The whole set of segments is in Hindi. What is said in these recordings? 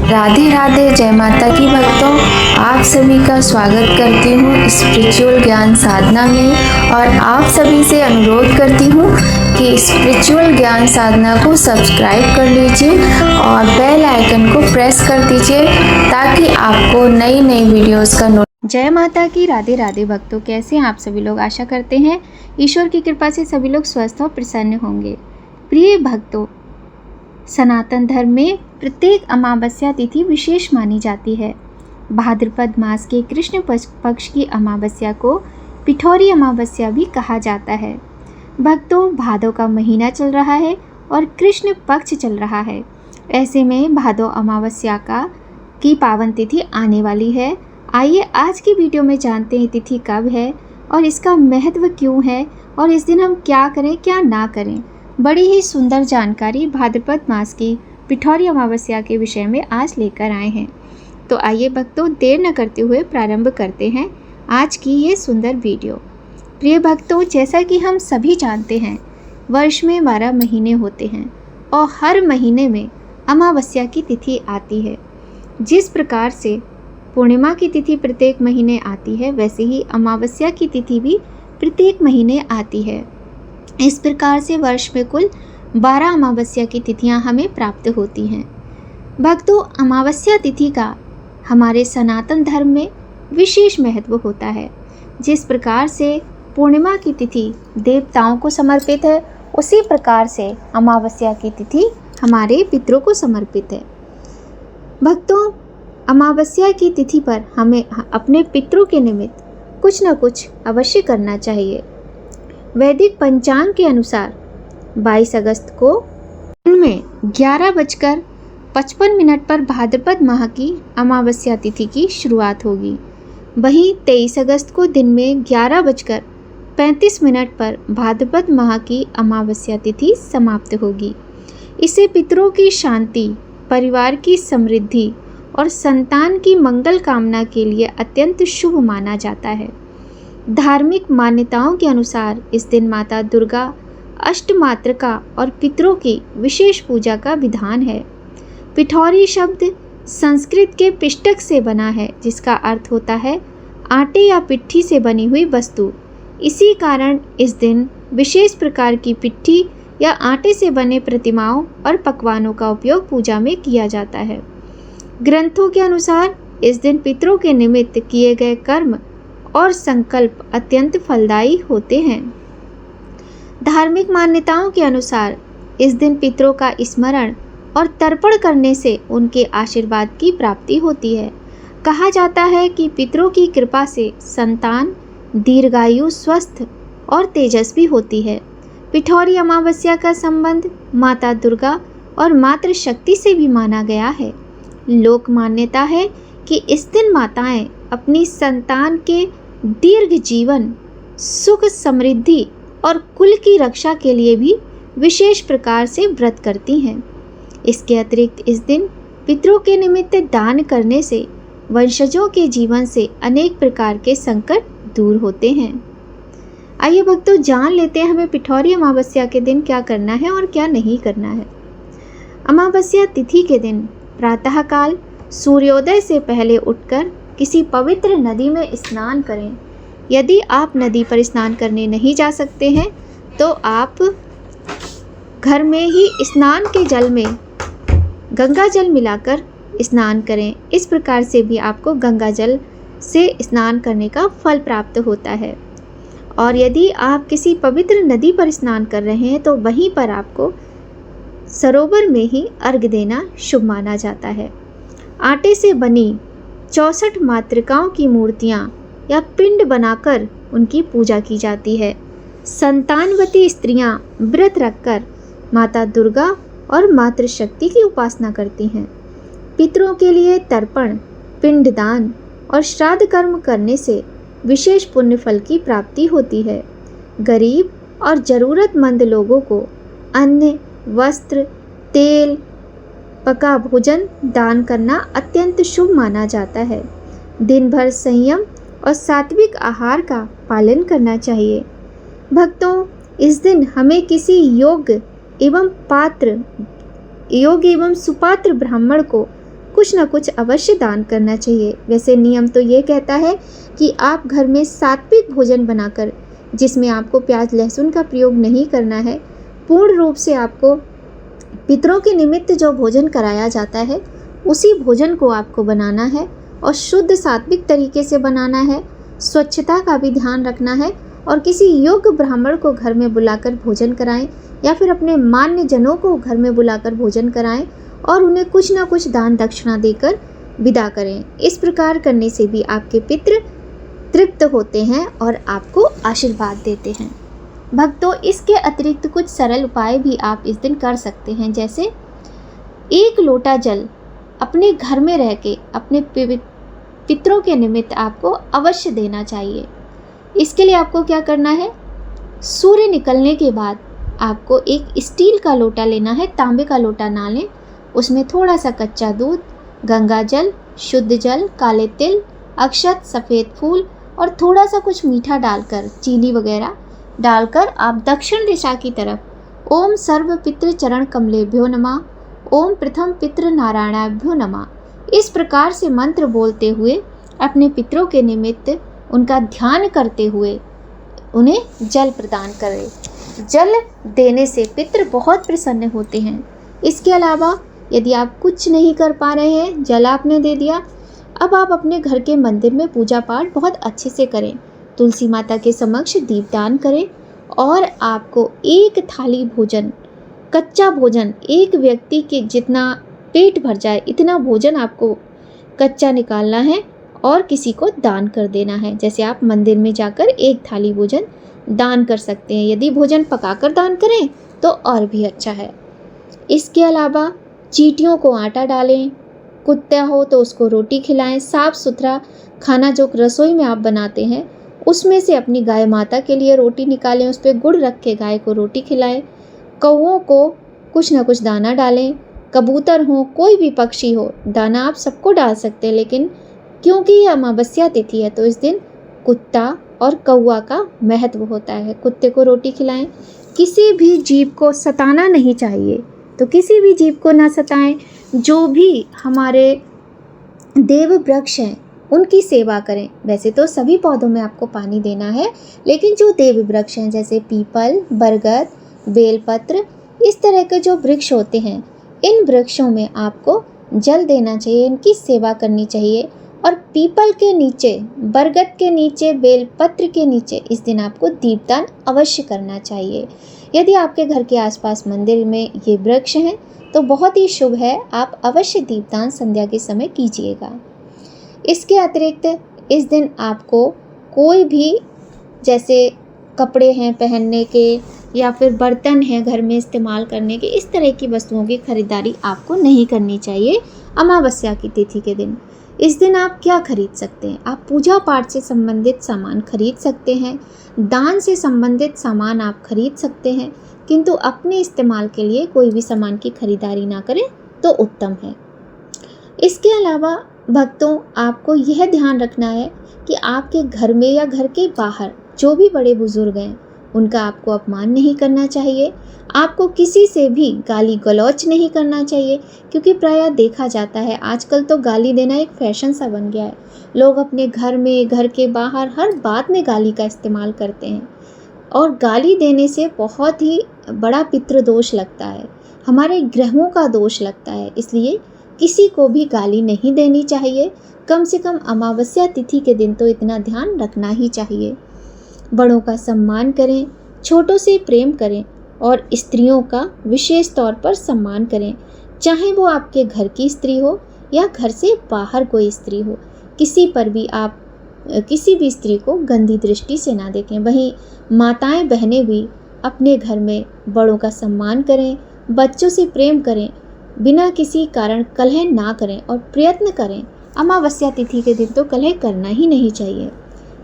राधे राधे, जय माता की भक्तों। आप सभी का स्वागत करती हूँ स्पिरिचुअल ज्ञान साधना में और आप सभी से अनुरोध करती हूँ कि स्पिरिचुअल ज्ञान साधना को सब्सक्राइब कर लीजिए और बेल आइकन को प्रेस कर दीजिए ताकि आपको नई नई वीडियोस का जय माता की। राधे राधे भक्तों, कैसे हैं आप सभी लोग। आशा करते हैं ईश्वर की कृपा से सभी लोग स्वस्थ और प्रसन्न होंगे। प्रिय भक्तों, सनातन धर्म में प्रत्येक अमावस्या तिथि विशेष मानी जाती है। भाद्रपद मास के कृष्ण पक्ष की अमावस्या को पिठौरी अमावस्या भी कहा जाता है। भक्तों, भादो का महीना चल रहा है और कृष्ण पक्ष चल रहा है। ऐसे में भादो अमावस्या की पावन तिथि आने वाली है। आइए आज की वीडियो में जानते हैं तिथि कब है और इसका महत्व क्यों है और इस दिन हम क्या करें क्या ना करें। बड़ी ही सुंदर जानकारी भाद्रपद मास की पिठौरी अमावस्या के विषय में आज लेकर आए हैं। तो आइए भक्तों, देर न करते हुए प्रारंभ करते हैं आज की ये सुंदर वीडियो। प्रिय भक्तों, जैसा कि हम सभी जानते हैं, वर्ष में 12 महीने होते हैं और हर महीने में अमावस्या की तिथि आती है। जिस प्रकार से पूर्णिमा की तिथि प्रत्येक महीने आती है, वैसे ही अमावस्या की तिथि भी प्रत्येक महीने आती है। इस प्रकार से वर्ष में कुल 12 अमावस्या की तिथियां हमें प्राप्त होती हैं। भक्तों, अमावस्या तिथि का हमारे सनातन धर्म में विशेष महत्व होता है। जिस प्रकार से पूर्णिमा की तिथि देवताओं को समर्पित है, उसी प्रकार से अमावस्या की तिथि हमारे पितरों को समर्पित है। भक्तों, अमावस्या की तिथि पर हमें अपने पितरों के निमित्त कुछ न कुछ अवश्य करना चाहिए। वैदिक पंचांग के अनुसार 22 अगस्त को दिन में 11:55 पर भाद्रपद माह की अमावस्या तिथि की शुरुआत होगी। वहीं 23 अगस्त को दिन में 11:35 पर भाद्रपद माह की अमावस्या तिथि समाप्त होगी। इसे पितरों की शांति, परिवार की समृद्धि और संतान की मंगल कामना के लिए अत्यंत शुभ माना जाता है। धार्मिक मान्यताओं के अनुसार इस दिन माता दुर्गा, अष्टमातृका और पितरों की विशेष पूजा का विधान है। पिठौरी शब्द संस्कृत के पिष्टक से बना है, जिसका अर्थ होता है आटे या पिट्ठी से बनी हुई वस्तु। इसी कारण इस दिन विशेष प्रकार की पिट्ठी या आटे से बने प्रतिमाओं और पकवानों का उपयोग पूजा में किया जाता है। ग्रंथों के अनुसार इस दिन पितरों के निमित्त किए गए कर्म और संकल्प अत्यंत फलदायी होते हैं। धार्मिक मान्यताओं के अनुसार इस दिन पितरों का स्मरण और तर्पण करने से उनके आशीर्वाद की प्राप्ति होती है। कहा जाता है कि पितरों की कृपा से संतान दीर्घायु, स्वस्थ और तेजस्वी होती है। पिठौरी अमावस्या का संबंध माता दुर्गा और मातृशक्ति से भी माना गया है। लोक मान्यता है कि इस दिन माताएं अपनी संतान के दीर्घ जीवन, सुख, समृद्धि और कुल की रक्षा के लिए भी विशेष प्रकार से व्रत करती हैं। इसके अतिरिक्त इस दिन पितरों के निमित्त दान करने से वंशजों के जीवन से अनेक प्रकार के संकट दूर होते हैं। आइए भक्तों, जान लेते हैं हमें पिठौरी अमावस्या के दिन क्या करना है और क्या नहीं करना है। अमावस्या तिथि के दिन प्रातःकाल सूर्योदय से पहले उठकर किसी पवित्र नदी में स्नान करें। यदि आप नदी पर स्नान करने नहीं जा सकते हैं तो आप घर में ही स्नान के जल में गंगा जल मिलाकर स्नान करें। इस प्रकार से भी आपको गंगा जल से स्नान करने का फल प्राप्त होता है। और यदि आप किसी पवित्र नदी पर स्नान कर रहे हैं तो वहीं पर आपको सरोवर में ही अर्घ्य देना शुभ माना जाता है। आटे से बनी 64 मातृकाओं की मूर्तियाँ या पिंड बनाकर उनकी पूजा की जाती है। संतानवती स्त्रियाँ व्रत रखकर माता दुर्गा और मातृशक्ति की उपासना करती हैं। पितरों के लिए तर्पण, पिंडदान और श्राद्ध कर्म करने से विशेष पुण्य फल की प्राप्ति होती है। गरीब और ज़रूरतमंद लोगों को अन्न, वस्त्र, तेल, पका भोजन दान करना अत्यंत शुभ माना जाता है। दिन भर संयम और सात्विक आहार का पालन करना चाहिए। भक्तों, इस दिन हमें किसी योग्य एवं सुपात्र ब्राह्मण को कुछ ना कुछ अवश्य दान करना चाहिए। वैसे नियम तो ये कहता है कि आप घर में सात्विक भोजन बनाकर, जिसमें आपको प्याज लहसुन का प्रयोग नहीं करना है, पूर्ण रूप से आपको पितरों के निमित्त जो भोजन कराया जाता है उसी भोजन को आपको बनाना है और शुद्ध सात्विक तरीके से बनाना है। स्वच्छता का भी ध्यान रखना है और किसी योग्य ब्राह्मण को घर में बुलाकर भोजन कराएं या फिर अपने मान्य जनों को घर में बुलाकर भोजन कराएं और उन्हें कुछ ना कुछ दान दक्षिणा देकर विदा करें। इस प्रकार करने से भी आपके पितृ तृप्त होते हैं और आपको आशीर्वाद देते हैं। भक्तों, इसके अतिरिक्त कुछ सरल उपाय भी आप इस दिन कर सकते हैं, जैसे 1 लोटा जल अपने घर में रह के अपने पितरों के निमित्त आपको अवश्य देना चाहिए। इसके लिए आपको क्या करना है, सूर्य निकलने के बाद आपको एक स्टील का लोटा लेना है, तांबे का लोटा ना लें। उसमें थोड़ा सा कच्चा दूध, गंगा जल, शुद्ध जल, काले तिल, अक्षत, सफ़ेद फूल और थोड़ा सा कुछ मीठा डालकर, चीनी वगैरह डालकर आप दक्षिण दिशा की तरफ ओम सर्व पितृ चरण कमलेभ्यो नमः, ओम प्रथम पितृ नारायणाभ्यो नमः, इस प्रकार से मंत्र बोलते हुए अपने पितरों के निमित्त उनका ध्यान करते हुए उन्हें जल प्रदान करें। जल देने से पितृ बहुत प्रसन्न होते हैं। इसके अलावा यदि आप कुछ नहीं कर पा रहे हैं, जल आपने दे दिया, अब आप अपने घर के मंदिर में पूजा पाठ बहुत अच्छे से करें। तुलसी माता के समक्ष दीपदान करें और आपको 1 थाली भोजन, कच्चा भोजन, एक व्यक्ति के जितना पेट भर जाए इतना भोजन आपको कच्चा निकालना है और किसी को दान कर देना है। जैसे आप मंदिर में जाकर 1 थाली भोजन दान कर सकते हैं। यदि भोजन पकाकर दान करें तो और भी अच्छा है। इसके अलावा चींटियों को आटा डालें, कुत्ता हो तो उसको रोटी खिलाएं। साफ़ सुथरा खाना जो रसोई में आप बनाते हैं उसमें से अपनी गाय माता के लिए रोटी निकालें, उस पर गुड़ रख के गाय को रोटी खिलाएं। कौओं को कुछ ना कुछ दाना डालें। कबूतर हो, कोई भी पक्षी हो, दाना आप सबको डाल सकते हैं, लेकिन क्योंकि ये अमावस्या तिथि है तो इस दिन कुत्ता और कौआ का महत्व होता है। कुत्ते को रोटी खिलाएं। किसी भी जीव को सताना नहीं चाहिए, तो किसी भी जीव को ना सताएं। जो भी हमारे देव वृक्ष हैं उनकी सेवा करें। वैसे तो सभी पौधों में आपको पानी देना है, लेकिन जो देव वृक्ष हैं जैसे पीपल, बरगद, बेलपत्र, इस तरह के जो वृक्ष होते हैं, इन वृक्षों में आपको जल देना चाहिए, इनकी सेवा करनी चाहिए। और पीपल के नीचे, बरगद के नीचे, बेलपत्र के नीचे इस दिन आपको दीपदान अवश्य करना चाहिए। यदि आपके घर के आसपास मंदिर में ये वृक्ष हैं तो बहुत ही शुभ है, आप अवश्य दीपदान संध्या के समय कीजिएगा। इसके अतिरिक्त इस दिन आपको कोई भी, जैसे कपड़े हैं पहनने के या फिर बर्तन हैं घर में इस्तेमाल करने के, इस तरह की वस्तुओं की खरीदारी आपको नहीं करनी चाहिए अमावस्या की तिथि के दिन। इस दिन आप क्या खरीद सकते हैं? आप पूजा पाठ से संबंधित सामान खरीद सकते हैं, दान से संबंधित सामान आप खरीद सकते हैं, किंतु अपने इस्तेमाल के लिए कोई भी सामान की खरीदारी ना करें तो उत्तम है। इसके अलावा भक्तों, आपको यह ध्यान रखना है कि आपके घर में या घर के बाहर जो भी बड़े बुजुर्ग हैं उनका आपको अपमान नहीं करना चाहिए। आपको किसी से भी गाली गलौच नहीं करना चाहिए, क्योंकि प्रायः देखा जाता है आजकल तो गाली देना एक फैशन सा बन गया है। लोग अपने घर में, घर के बाहर हर बात में गाली का इस्तेमाल करते हैं और गाली देने से बहुत ही बड़ा पितृदोष लगता है, हमारे ग्रहों का दोष लगता है। इसलिए किसी को भी गाली नहीं देनी चाहिए। कम से कम अमावस्या तिथि के दिन तो इतना ध्यान रखना ही चाहिए। बड़ों का सम्मान करें, छोटों से प्रेम करें और स्त्रियों का विशेष तौर पर सम्मान करें, चाहे वो आपके घर की स्त्री हो या घर से बाहर कोई स्त्री हो। किसी पर भी आप किसी भी स्त्री को गंदी दृष्टि से ना देखें। वहीं माताएं बहनें भी अपने घर में बड़ों का सम्मान करें, बच्चों से प्रेम करें, बिना किसी कारण कलह ना करें और प्रयत्न करें। अमावस्या तिथि के दिन तो कलह करना ही नहीं चाहिए।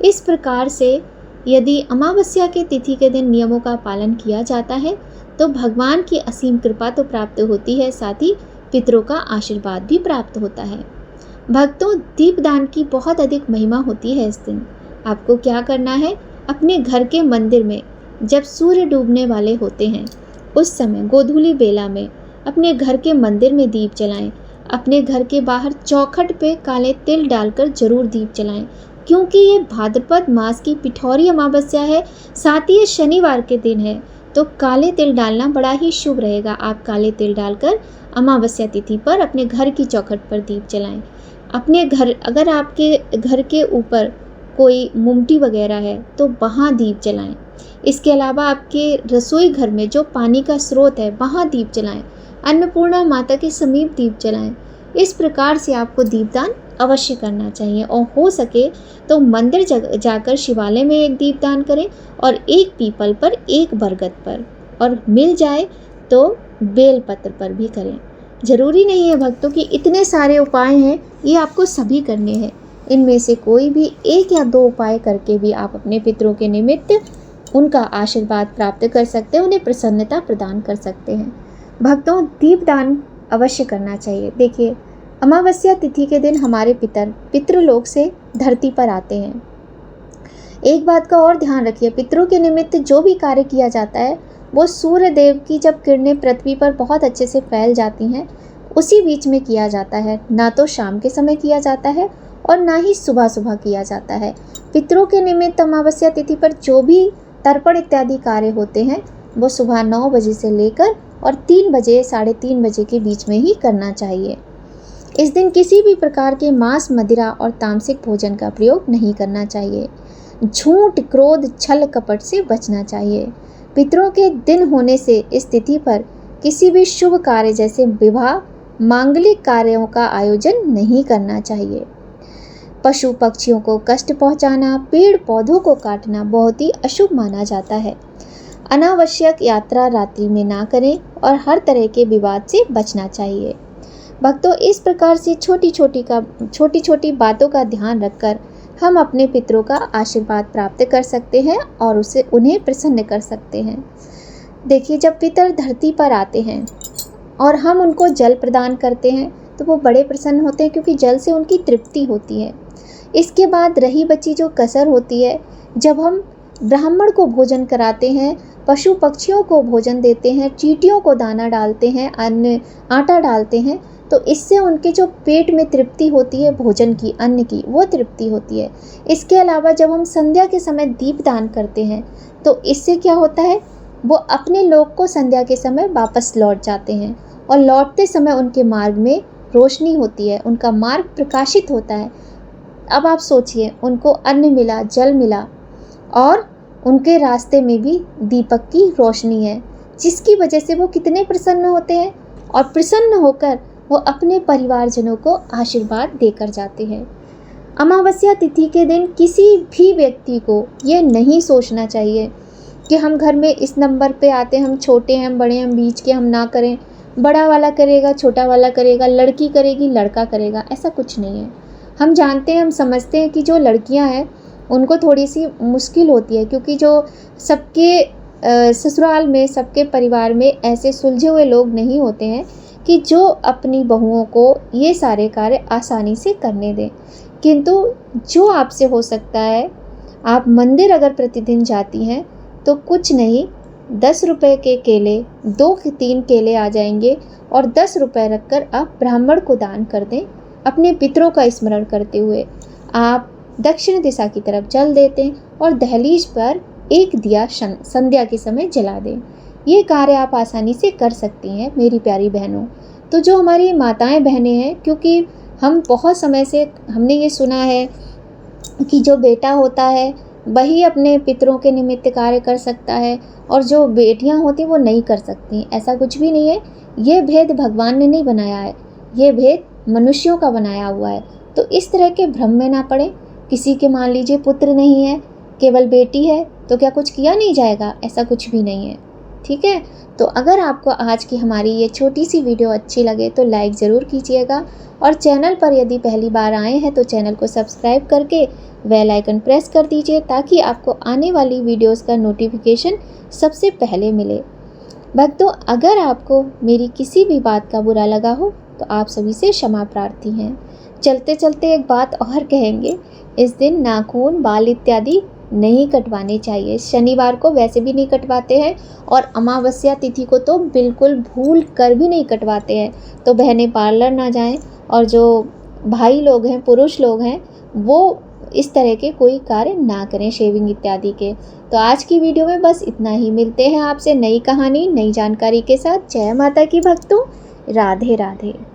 इस प्रकार से यदि अमावस्या के तिथि के दिन नियमों का पालन किया जाता है तो भगवान की असीम कृपा तो प्राप्त होती है, साथ ही पितरों का आशीर्वाद भी प्राप्त होता है। भक्तों, दीपदान की बहुत अधिक महिमा होती है इस दिन। आपको क्या करना है, अपने घर के मंदिर में जब सूर्य डूबने वाले होते हैं उस समय गोधूली बेला में अपने घर के मंदिर में दीप जलाएं। अपने घर के बाहर चौखट पे काले तिल डालकर जरूर दीप जलाएं, क्योंकि ये भाद्रपद मास की पिठौरी अमावस्या है, साथ ही ये शनिवार के दिन है। तो काले तिल डालना बड़ा ही शुभ रहेगा। आप काले तिल डालकर अमावस्या तिथि पर अपने घर की चौखट पर दीप जलाएं। अपने घर, अगर आपके घर के ऊपर कोई मुमटी वगैरह है तो वहाँ दीप जलाएं। इसके अलावा आपके रसोई घर में जो पानी का स्रोत है वहाँ दीप जलाएं। अन्नपूर्णा माता के समीप दीप जलाएं। इस प्रकार से आपको दीपदान अवश्य करना चाहिए, और हो सके तो मंदिर जाकर शिवालय में एक दीपदान करें, और एक पीपल पर, एक बरगद पर, और मिल जाए तो बेलपत्र पर भी करें। जरूरी नहीं है भक्तों कि इतने सारे उपाय हैं, ये आपको सभी करने हैं। इनमें से कोई भी 1 या 2 उपाय करके भी आप अपने पितरों के निमित्त उनका आशीर्वाद प्राप्त कर सकते हैं, उन्हें प्रसन्नता प्रदान कर सकते हैं। भक्तों, दीपदान अवश्य करना चाहिए। देखिए, अमावस्या तिथि के दिन हमारे पितृलोक से धरती पर आते हैं। एक बात का और ध्यान रखिए, पितरों के निमित्त जो भी कार्य किया जाता है वो सूर्य देव की जब किरणें पृथ्वी पर बहुत अच्छे से फैल जाती हैं उसी बीच में किया जाता है। ना तो शाम के समय किया जाता है और ना ही सुबह सुबह किया जाता है। पितरों के निमित्त अमावस्या तिथि पर जो भी तर्पण इत्यादि कार्य होते हैं वो सुबह 9 बजे से लेकर और 3 बजे, 3:30 बजे के बीच में ही करना चाहिए। इस दिन किसी भी प्रकार के मांस, मदिरा और तामसिक भोजन का प्रयोग नहीं करना चाहिए। झूठ, क्रोध, छल कपट से बचना चाहिए। पितरों के दिन होने से इस तिथि पर किसी भी शुभ कार्य जैसे विवाह, मांगलिक कार्यों का आयोजन नहीं करना चाहिए। पशु पक्षियों को कष्ट पहुंचाना, पेड़ पौधों को काटना बहुत ही अशुभ माना जाता है। अनावश्यक यात्रा रात्रि में ना करें और हर तरह के विवाद से बचना चाहिए। भक्तों, इस प्रकार से छोटी छोटी बातों का ध्यान रखकर हम अपने पितरों का आशीर्वाद प्राप्त कर सकते हैं और उन्हें प्रसन्न कर सकते हैं। देखिए, जब पितर धरती पर आते हैं और हम उनको जल प्रदान करते हैं तो वो बड़े प्रसन्न होते हैं, क्योंकि जल से उनकी तृप्ति होती है। इसके बाद रही बची जो कसर होती है, जब हम ब्राह्मण को भोजन कराते हैं, पशु पक्षियों को भोजन देते हैं, चींटियों को दाना डालते हैं, आटा डालते हैं, तो इससे उनके जो पेट में तृप्ति होती है भोजन की, अन्न की, वो तृप्ति होती है। इसके अलावा जब हम संध्या के समय दीपदान करते हैं तो इससे क्या होता है, वो अपने लोक को संध्या के समय वापस लौट जाते हैं, और लौटते समय उनके मार्ग में रोशनी होती है, उनका मार्ग प्रकाशित होता है। अब आप सोचिए, उनको अन्न मिला, जल मिला, और उनके रास्ते में भी दीपक की रोशनी है, जिसकी वजह से वो कितने प्रसन्न होते हैं, और प्रसन्न होकर वो अपने परिवारजनों को आशीर्वाद देकर जाते हैं। अमावस्या तिथि के दिन किसी भी व्यक्ति को ये नहीं सोचना चाहिए कि हम घर में इस नंबर पे आते हैं, हम छोटे हैं, हम बड़े हैं, हम बीच के, हम ना करें, बड़ा वाला करेगा, छोटा वाला करेगा, लड़की करेगी, लड़का करेगा। ऐसा कुछ नहीं है। हम जानते हैं, हम समझते हैं कि जो लड़कियां हैं उनको थोड़ी सी मुश्किल होती है, क्योंकि जो सबके ससुराल में, सबके परिवार में ऐसे सुलझे हुए लोग नहीं होते हैं कि जो अपनी बहुओं को ये सारे कार्य आसानी से करने दें। किंतु जो आपसे हो सकता है, आप मंदिर अगर प्रतिदिन जाती हैं तो कुछ नहीं, 10 रुपये के केले, 2-3 केले आ जाएंगे, और 10 रुपये रखकर आप ब्राह्मण को दान कर दें। अपने पितरों का स्मरण करते हुए आप दक्षिण दिशा की तरफ चल देते हैं और दहलीज पर एक दिया संध्या के समय जला दें। ये कार्य आप आसानी से कर सकती हैं मेरी प्यारी बहनों। तो जो हमारी माताएं बहनें हैं, क्योंकि हम बहुत समय से हमने ये सुना है कि जो बेटा होता है वही अपने पितरों के निमित्त कार्य कर सकता है, और जो बेटियां होती हैं वो नहीं कर सकती। ऐसा कुछ भी नहीं है। ये भेद भगवान ने नहीं बनाया है, ये भेद मनुष्यों का बनाया हुआ है। तो इस तरह के भ्रम में ना पड़े। किसी के मान लीजिए पुत्र नहीं है, केवल बेटी है, तो क्या कुछ किया नहीं जाएगा? ऐसा कुछ भी नहीं है। ठीक है, तो अगर आपको आज की हमारी ये छोटी सी वीडियो अच्छी लगे तो लाइक ज़रूर कीजिएगा, और चैनल पर यदि पहली बार आए हैं तो चैनल को सब्सक्राइब करके बेल आइकन प्रेस कर दीजिए, ताकि आपको आने वाली वीडियोस का नोटिफिकेशन सबसे पहले मिले। भक्तों, अगर आपको मेरी किसी भी बात का बुरा लगा हो तो आप सभी से क्षमा प्रार्थी हैं। चलते चलते एक बात और कहेंगे, इस दिन नाखून, बाल इत्यादि नहीं कटवाने चाहिए। शनिवार को वैसे भी नहीं कटवाते हैं और अमावस्या तिथि को तो बिल्कुल भूल कर भी नहीं कटवाते हैं। तो बहनें पार्लर ना जाएं और जो भाई लोग हैं, पुरुष लोग हैं, वो इस तरह के कोई कार्य ना करें शेविंग इत्यादि के। तो आज की वीडियो में बस इतना ही। मिलते हैं आपसे नई कहानी, नई जानकारी के साथ। जय माता की भक्तों, राधे राधे।